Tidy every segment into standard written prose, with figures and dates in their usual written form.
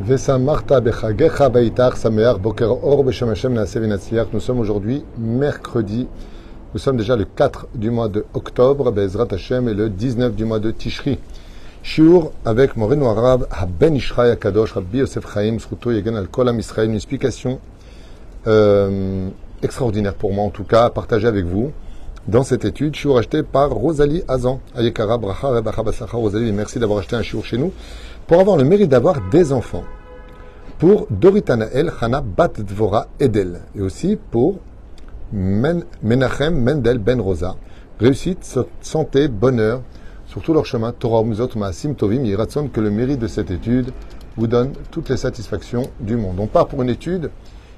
Vesamarta bechagecha baitach sameach boker or beshem Hashem naaseh v'natzliach. Nous sommes aujourd'hui mercredi. Nous sommes déjà le 4 du mois de octobre, Be'ezrat Hashem, et le 19 du mois de Tishri. Shiur avec Moreno Arav, Ben Ishraï Akadosh, Rabbi Yosef Chaim, Sruto Yegan al Kol Am Israël, une explication extraordinaire pour moi en tout cas, à partager avec vous dans cette étude. Shiur acheté par Rosalie Azan. Ayekara Bracha Rebacha Basacha Rosalie, merci d'avoir acheté un shiur chez nous, pour avoir le mérite d'avoir des enfants. Pour Doritanael Chana Bat Dvora Edel, et aussi pour Menachem Mendel Ben Rosa. Réussite, santé, bonheur sur tout leur chemin. Torah Umzot Maasim Tovim Yiratson, que le mérite de cette étude vous donne toutes les satisfactions du monde. On part pour une étude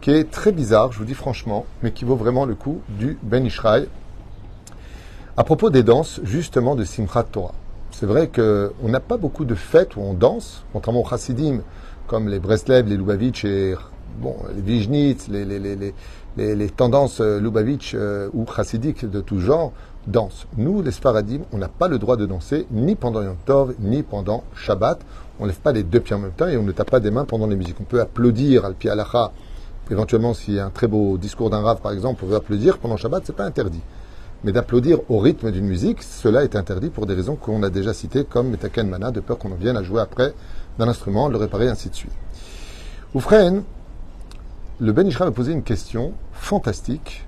qui est très bizarre, je vous dis franchement, mais qui vaut vraiment le coup du Ben Ishraï. À propos des danses, justement, de Simchat Torah. C'est vrai qu'on n'a pas beaucoup de fêtes où on danse, contrairement aux Chassidim, comme les Breslev, les Lubavitch et les Vijnitz, les tendances Lubavitch ou chassidiques de tout genre dansent. Nous, les Sfaradim, on n'a pas le droit de danser ni pendant Yom Tov, ni pendant Shabbat. On ne lève pas les deux pieds en même temps et on ne tape pas des mains pendant les musiques. On peut applaudir al pi halacha. Éventuellement, s'il y a un très beau discours d'un rave, par exemple, on peut applaudir pendant Shabbat, c'est pas interdit. Mais d'applaudir au rythme d'une musique, cela est interdit pour des raisons qu'on a déjà citées, comme Metaken Mana, de peur qu'on en vienne à jouer après d'un instrument, le réparer, ainsi de suite. Oufren, le Ben Ishraï m'a posé une question fantastique.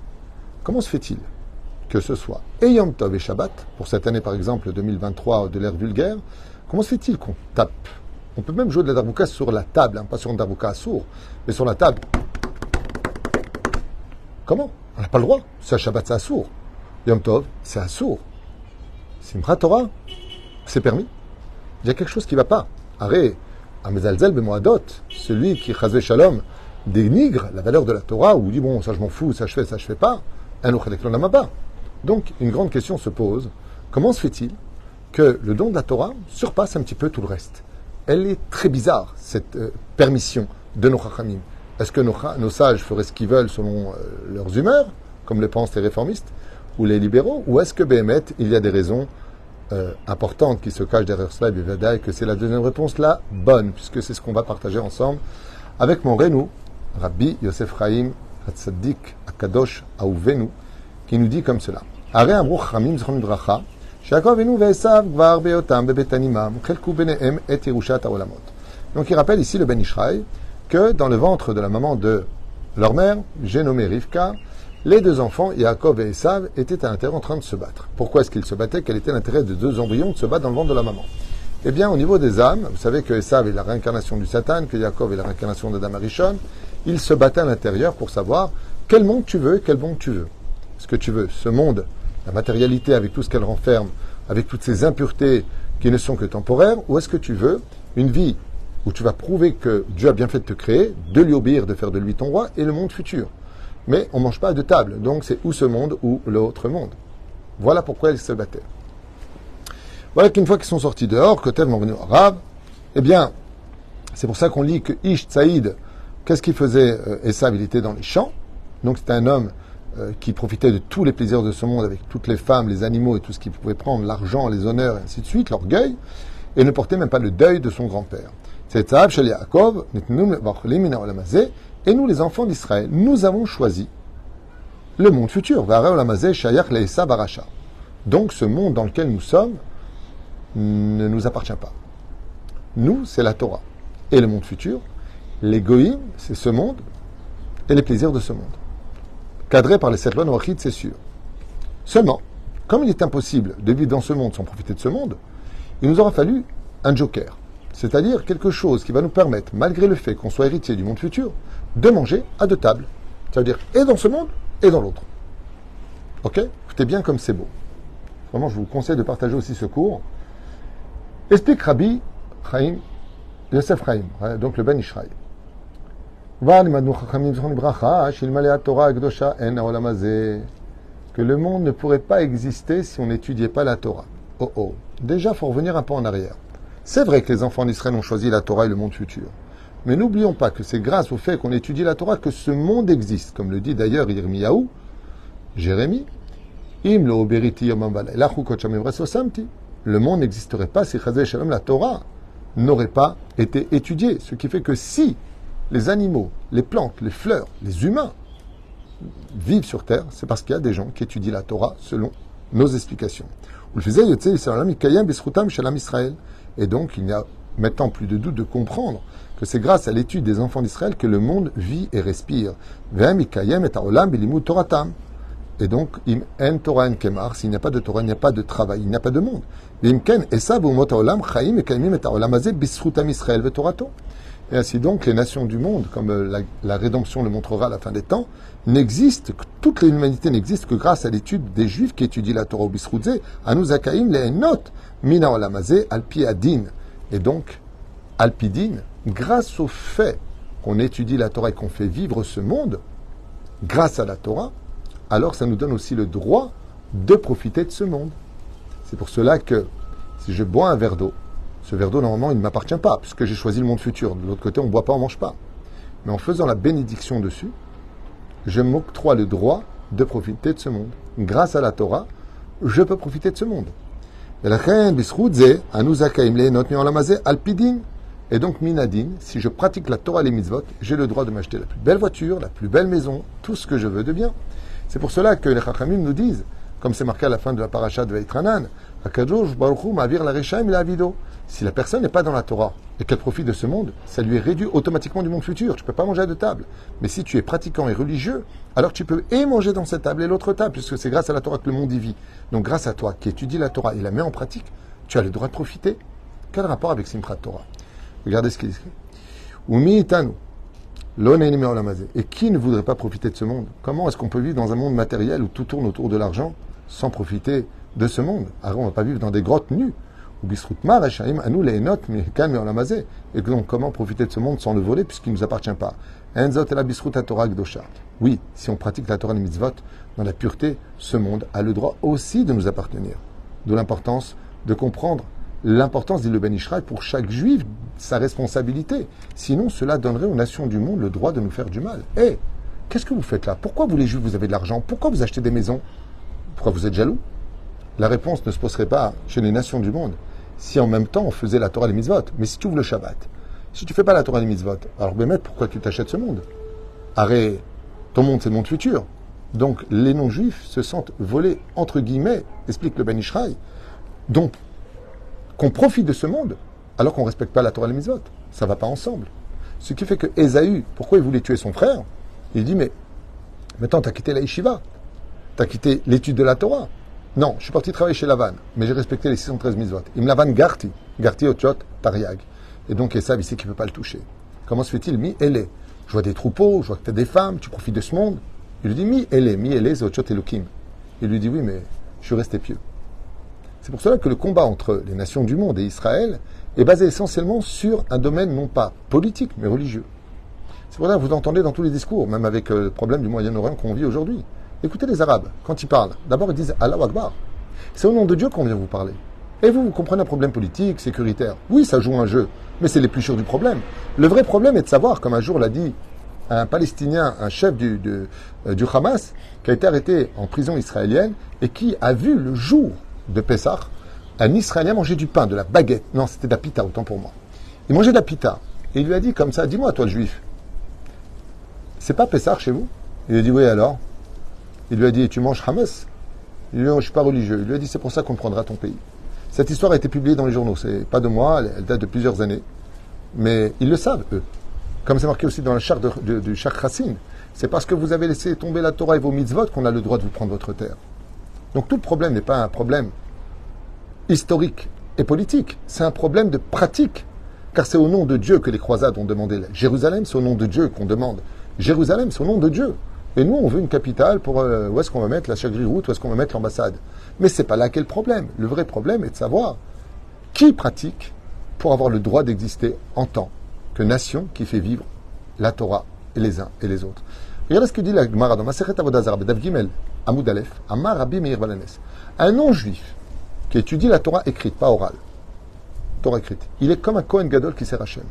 Comment se fait-il que ce soit et Yom Tov et Shabbat, pour cette année par exemple 2023 de l'ère vulgaire, comment se fait-il qu'on tape? On peut même jouer de la darbouka sur la table, pas sur une darbouka à sourd, mais sur la table. Comment? On n'a pas le droit. C'est à Shabbat, c'est à sourd. Yom Tov, c'est à sourd. Simchat Torah, c'est permis. Il y a quelque chose qui ne va pas. Arrête, Amezalzel Bemoadot, celui qui, Chazve Shalom, dénigre la valeur de la Torah, ou dit, bon, ça je m'en fous, ça je fais pas, un Uchadeklanamaba. Donc, une grande question se pose, comment se fait-il que le don de la Torah surpasse un petit peu tout le reste? Elle est très bizarre, cette permission de nos Chachamim. Est-ce que nos sages feraient ce qu'ils veulent selon leurs humeurs, comme le pensent les réformistes, ou les libéraux, ou est-ce que Béhémet, il y a des raisons importantes qui se cachent derrière cela, et que c'est la deuxième réponse, la bonne, puisque c'est ce qu'on va partager ensemble avec mon Renou, Rabbi Yosef Chaim Hatzadik Akadosh Aouvenu, qui nous dit comme cela. Are Amruch Chamim Zchon Bracha, Sheakov Avinu ve'Esav Gvar beyotam bebet animam, chelku benehem et Yerushat haolamot. Donc il rappelle ici le Ben Ishraï que dans le ventre de la maman de leur mère, j'ai nommé Rivka, les deux enfants, Yaakov et Esav, étaient à l'intérieur en train de se battre. Pourquoi est-ce qu'ils se battaient? Quel était l'intérêt de deux embryons de se battre dans le ventre de la maman? Eh bien, au niveau des âmes, vous savez que Esav est la réincarnation du Satan, que Yaakov est la réincarnation d'Adam Arishon. Ils se battaient à l'intérieur pour savoir quel monde tu veux et quel monde tu veux. Est-ce que tu veux ce monde, la matérialité avec tout ce qu'elle renferme, avec toutes ces impuretés qui ne sont que temporaires, ou est-ce que tu veux une vie où tu vas prouver que Dieu a bien fait de te créer, de lui obéir, de faire de lui ton roi, et le monde futur? Mais on ne mange pas à deux tables, donc c'est ou ce monde ou l'autre monde. Voilà pourquoi ils se battaient. Voilà qu'une fois qu'ils sont sortis dehors, côté Moreno Arabe, eh bien, c'est pour ça qu'on lit que Ish Tsaïd, qu'est-ce qu'il faisait? Esav, il était dans les champs, donc c'était un homme qui profitait de tous les plaisirs de ce monde avec toutes les femmes, les animaux et tout ce qu'il pouvait prendre, l'argent, les honneurs, et ainsi de suite, l'orgueil, et ne portait même pas le deuil de son grand-père. C'est Tzav Shel Yaakov, et nous, les enfants d'Israël, nous avons choisi le monde futur. Donc ce monde dans lequel nous sommes ne nous appartient pas. Nous, c'est la Torah. Et le monde futur, les Goïm, c'est ce monde et les plaisirs de ce monde. Cadré par les sept lois noachides, c'est sûr. Seulement, comme il est impossible de vivre dans ce monde sans profiter de ce monde, il nous aura fallu un joker. C'est-à-dire quelque chose qui va nous permettre, malgré le fait qu'on soit héritier du monde futur, de manger à deux tables. Ça veut dire et dans ce monde et dans l'autre. Ok? Écoutez bien comme c'est beau. Vraiment, je vous conseille de partager aussi ce cours. Explique Rabbi Chaim, Yosef Chaim, donc le Ben Ishraï. Que le monde ne pourrait pas exister si on n'étudiait pas la Torah. Oh oh. Déjà, il faut revenir un peu en arrière. C'est vrai que les enfants d'Israël ont choisi la Torah et le monde futur. Mais n'oublions pas que c'est grâce au fait qu'on étudie la Torah que ce monde existe. Comme le dit d'ailleurs Yirmiyahu, Jérémie, le monde n'existerait pas si Chazé Shalom, la Torah, n'aurait pas été étudié. Ce qui fait que si les animaux, les plantes, les fleurs, les humains vivent sur Terre, c'est parce qu'il y a des gens qui étudient la Torah selon nos explications. Et donc, il n'y a maintenant plus de doute de comprendre que c'est grâce à l'étude des enfants d'Israël que le monde vit et respire. Et donc, s'il n'y a pas de Torah, il n'y a pas de travail, il n'y a pas de monde. Et ainsi donc, les nations du monde, comme la rédemption le montrera à la fin des temps, n'existent, toute l'humanité n'existe que grâce à l'étude des Juifs qui étudient la Torah au Bisroudze, Anu Zakaim Le'enot, Mina Olamazé, Alpi Adin. Et donc, Alpidin, grâce au fait qu'on étudie la Torah et qu'on fait vivre ce monde, grâce à la Torah, alors ça nous donne aussi le droit de profiter de ce monde. C'est pour cela que si je bois un verre d'eau, ce verre d'eau, normalement, il ne m'appartient pas, puisque j'ai choisi le monde futur. De l'autre côté, on ne boit pas, on ne mange pas. Mais en faisant la bénédiction dessus, je m'octroie le droit de profiter de ce monde. Grâce à la Torah, je peux profiter de ce monde. Et donc, minadin, si je pratique la Torah et les mitzvot, j'ai le droit de m'acheter la plus belle voiture, la plus belle maison, tout ce que je veux de bien. C'est pour cela que les Chachamim nous disent, comme c'est marqué à la fin de la paracha de Veitranan, Akadosh Baruch Hu ma'avir la Rechaim la Avido. Si la personne n'est pas dans la Torah et qu'elle profite de ce monde, ça lui est réduit automatiquement du monde futur. Tu ne peux pas manger à deux tables. Mais si tu es pratiquant et religieux, alors tu peux et manger dans cette table et l'autre table, puisque c'est grâce à la Torah que le monde y vit. Donc grâce à toi qui étudie la Torah et la met en pratique, tu as le droit de profiter. Quel rapport avec Simchat Torah? Regardez ce qu'il écrit. Umi itanu. Et qui ne voudrait pas profiter de ce monde? Comment est-ce qu'on peut vivre dans un monde matériel où tout tourne autour de l'argent sans profiter de ce monde? Alors on ne va pas vivre dans des grottes nues. Et donc comment profiter de ce monde sans le voler puisqu'il ne nous appartient pas? Oui, si on pratique la Torah et les mitzvot dans la pureté, ce monde a le droit aussi de nous appartenir. D'où l'importance de comprendre l'importance, dit le Ben Ishraï, pour chaque juif, sa responsabilité. Sinon, cela donnerait aux nations du monde le droit de nous faire du mal. Eh, qu'est-ce que vous faites là? Pourquoi vous les juifs, vous avez de l'argent? Pourquoi vous achetez des maisons? Pourquoi vous êtes jaloux? La réponse ne se poserait pas chez les nations du monde si en même temps on faisait la Torah et les mitzvot. Mais si tu ouvres le Shabbat, si tu ne fais pas la Torah et les mitzvot, alors Bémet, pourquoi tu t'achètes ce monde? Arrête, ton monde c'est le monde futur. Donc les non-juifs se sentent volés, entre guillemets, explique le Ben Ishraï. Donc, qu'on profite de ce monde, alors qu'on ne respecte pas la Torah et les mitzvot. Ça ne va pas ensemble. Ce qui fait que Ésaü, pourquoi il voulait tuer son frère? Il dit, mais maintenant tu as quitté la yeshiva, tu as quitté l'étude de la Torah. Non, je suis parti travailler chez Lavan, mais j'ai respecté les 613 mitzvot. Il me Lavan Garti Otiot Tariag. Et donc Esav, il sait qu'il ne peut pas le toucher. Comment se fait-il? Mi Ele. Je vois des troupeaux, je vois que tu as des femmes, tu profites de ce monde. Il lui dit, Mi Ele, c'est Otiot Elokim. Il lui dit, oui, mais je suis resté pieux. C'est pour cela que le combat entre les nations du monde et Israël est basé essentiellement sur un domaine non pas politique, mais religieux. C'est pour ça que vous entendez dans tous les discours, même avec le problème du Moyen-Orient qu'on vit aujourd'hui. Écoutez les Arabes, quand ils parlent, d'abord ils disent Allahu Akbar. C'est au nom de Dieu qu'on vient vous parler. Et vous comprenez un problème politique, sécuritaire. Oui, ça joue un jeu, mais c'est l'épluchure du problème. Le vrai problème est de savoir, comme un jour l'a dit un Palestinien, un chef du Hamas, qui a été arrêté en prison israélienne et qui a vu le jour de Pessah, un Israélien manger du pain, de la baguette. Non, c'était de la pita, autant pour moi. Il mangeait de la pita. Et il lui a dit comme ça, dis-moi, toi le juif, c'est pas Pessah chez vous? Il lui a dit, oui, alors? Il lui a dit, tu manges Hamas? Il lui a dit, je ne suis pas religieux. Il lui a dit, c'est pour ça qu'on prendra ton pays. Cette histoire a été publiée dans les journaux. C'est pas de moi, elle date de plusieurs années. Mais ils le savent, eux. Comme c'est marqué aussi dans le char du char Chassin. C'est parce que vous avez laissé tomber la Torah et vos mitzvot qu'on a le droit de vous prendre votre terre. Donc tout le problème n'est pas un problème historique et politique, c'est un problème de pratique. Car c'est au nom de Dieu que les croisades ont demandé Jérusalem, c'est au nom de Dieu qu'on demande. Jérusalem, c'est au nom de Dieu. Et nous, on veut une capitale pour où est-ce qu'on va mettre la chagri-route, où est-ce qu'on va mettre l'ambassade. Mais c'est pas là qu'est le problème. Le vrai problème est de savoir qui pratique pour avoir le droit d'exister en tant que nation qui fait vivre la Torah et les uns et les autres. Regardez ce que dit la Gemara dans Masechet Avodah Zarah, Dav Gimel, Amoud Aleph, Amar Rabbi Meir Balanes. Un non-juif qui étudie la Torah écrite, pas orale, Torah écrite, il est comme un Kohen Gadol qui sert Hachem.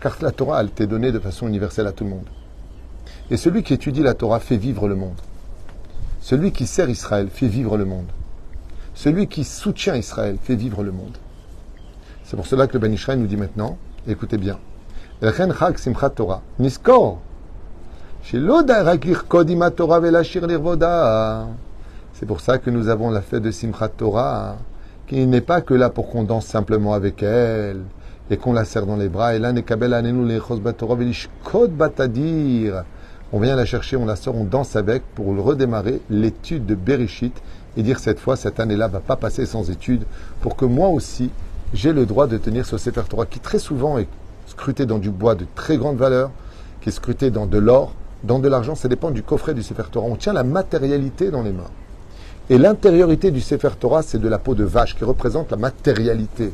Car la Torah, elle t'est donnée de façon universelle à tout le monde. Et celui qui étudie la Torah fait vivre le monde. Celui qui sert Israël fait vivre le monde. Celui qui soutient Israël fait vivre le monde. C'est pour cela que le Ben Ishraï nous dit maintenant, écoutez bien, Elchen Chag Simchat Torah, Niskor, Shelo Darak Lirkod Ima Torah Velashir Lirvoda. C'est pour ça que nous avons la fête de Simchat Torah, qui n'est pas que là pour qu'on danse simplement avec elle et qu'on la serre dans les bras. Et là, Nekabel Anenu Lechos Batorah Velishkod Batadir. On vient la chercher, on la sort, on danse avec pour redémarrer l'étude de Bereshit et dire cette fois, cette année-là va pas passer sans étude pour que moi aussi, j'ai le droit de tenir ce Sefer Torah qui très souvent est scruté dans du bois de très grande valeur, qui est scruté dans de l'or, dans de l'argent. Ça dépend du coffret du Sefer Torah. On tient la matérialité dans les mains. Et l'intériorité du Sefer Torah, c'est de la peau de vache qui représente la matérialité.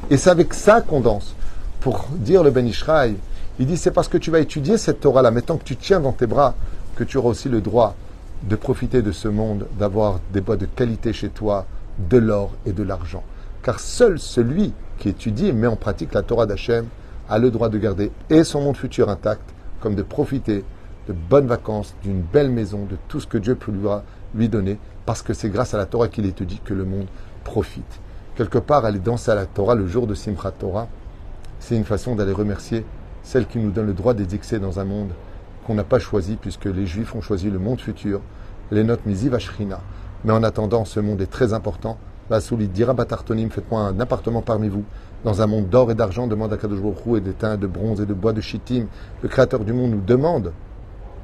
Et c'est avec ça qu'on danse. Pour dire le Ben Ishraï, il dit c'est parce que tu vas étudier cette Torah-là, mais tant que tu tiens dans tes bras, que tu auras aussi le droit de profiter de ce monde, d'avoir des bois de qualité chez toi, de l'or et de l'argent. Car seul celui qui étudie et met en pratique la Torah d'Hachem a le droit de garder et son monde futur intact, comme de profiter de bonnes vacances, d'une belle maison, de tout ce que Dieu peut lui donner, parce que c'est grâce à la Torah qu'il étudie que le monde profite. Quelque part, aller danser à la Torah le jour de Simchat Torah, c'est une façon d'aller remercier celle qui nous donne le droit d'exercer dans un monde qu'on n'a pas choisi, puisque les Juifs ont choisi le monde futur, les notes Miziv Ashrina. Mais en attendant, ce monde est très important. Vasouli dira Batartonim, faites-moi un appartement parmi vous, dans un monde d'or et d'argent, demande à Kadosh Baruch Hu, et d'étain, de bronze et de bois de Shittim. Le Créateur du monde nous demande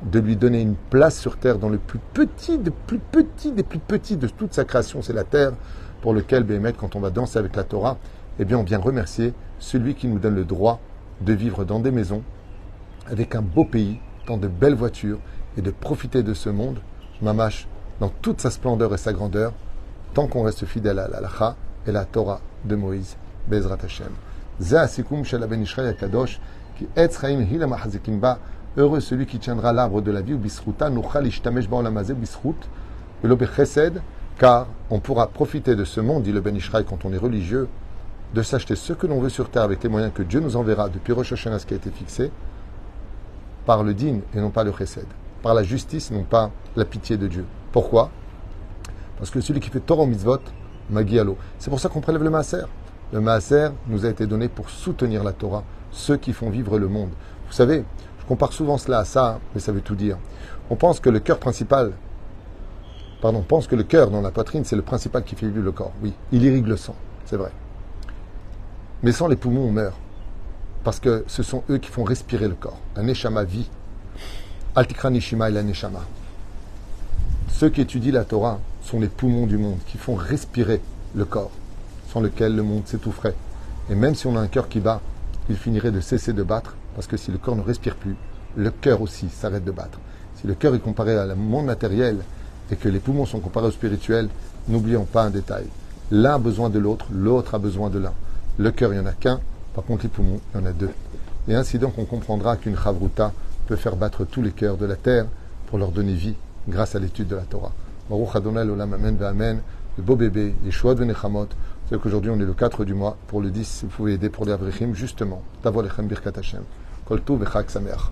de lui donner une place sur terre dans le plus petit des plus petits de toute sa création, c'est la terre, pour lequel, Béhémet, quand on va danser avec la Torah, eh bien, on vient remercier celui qui nous donne le droit de vivre dans des maisons, avec un beau pays, dans de belles voitures, et de profiter de ce monde, mamash, dans toute sa splendeur et sa grandeur, tant qu'on reste fidèle à l'Alacha et la Torah de Moïse, Bezrat Hashem. Zeh asikum shel Ben Ishraï HaKadosh, ki etz chaim hi lamachazikim ba. Heureux celui qui tiendra l'arbre de la vie, ou bisruta, nuchal ishtamesh ba olam hazeh bisrut, velo bechesed, car on pourra profiter de ce monde, dit le Ben Ishraï, quand on est religieux, de s'acheter ce que l'on veut sur terre avec les moyens que Dieu nous enverra depuis Rosh Hashanah, ce qui a été fixé, par le din et non pas le chesed, par la justice et non pas la pitié de Dieu. Pourquoi? Parce que celui qui fait Torah mitzvot, magi alo. C'est pour ça qu'on prélève le maaser. Le maaser nous a été donné pour soutenir la Torah, ceux qui font vivre le monde. Vous savez, je compare souvent cela à ça, mais ça veut tout dire. On pense que le cœur dans la poitrine, c'est le principal qui fait vivre le corps. Oui, il irrigue le sang, c'est vrai. Mais sans les poumons, on meurt. Parce que ce sont eux qui font respirer le corps. Un neshama vit. Altikra nishima et la neshama. Ceux qui étudient la Torah sont les poumons du monde, qui font respirer le corps, sans lequel le monde s'étoufferait. Et même si on a un cœur qui bat, il finirait de cesser de battre, parce que si le corps ne respire plus, le cœur aussi s'arrête de battre. Si le cœur est comparé à le monde matériel, et que les poumons sont comparés au spirituel, n'oublions pas un détail. L'un a besoin de l'autre, l'autre a besoin de l'un. Le cœur, il n'y en a qu'un, par contre les poumons, il y en a deux. Et ainsi donc, on comprendra qu'une chavruta peut faire battre tous les cœurs de la terre pour leur donner vie grâce à l'étude de la Torah. Baruch Adonai l'olam, amen, amen. Le beau bébé, Yeshua de Nechamot. Vous savez qu'aujourd'hui, on est le 4 du mois. Pour le 10, vous pouvez aider pour les Avrichim, justement. Tavo lechem birkat Hashem. Kol tov v'chag sameach.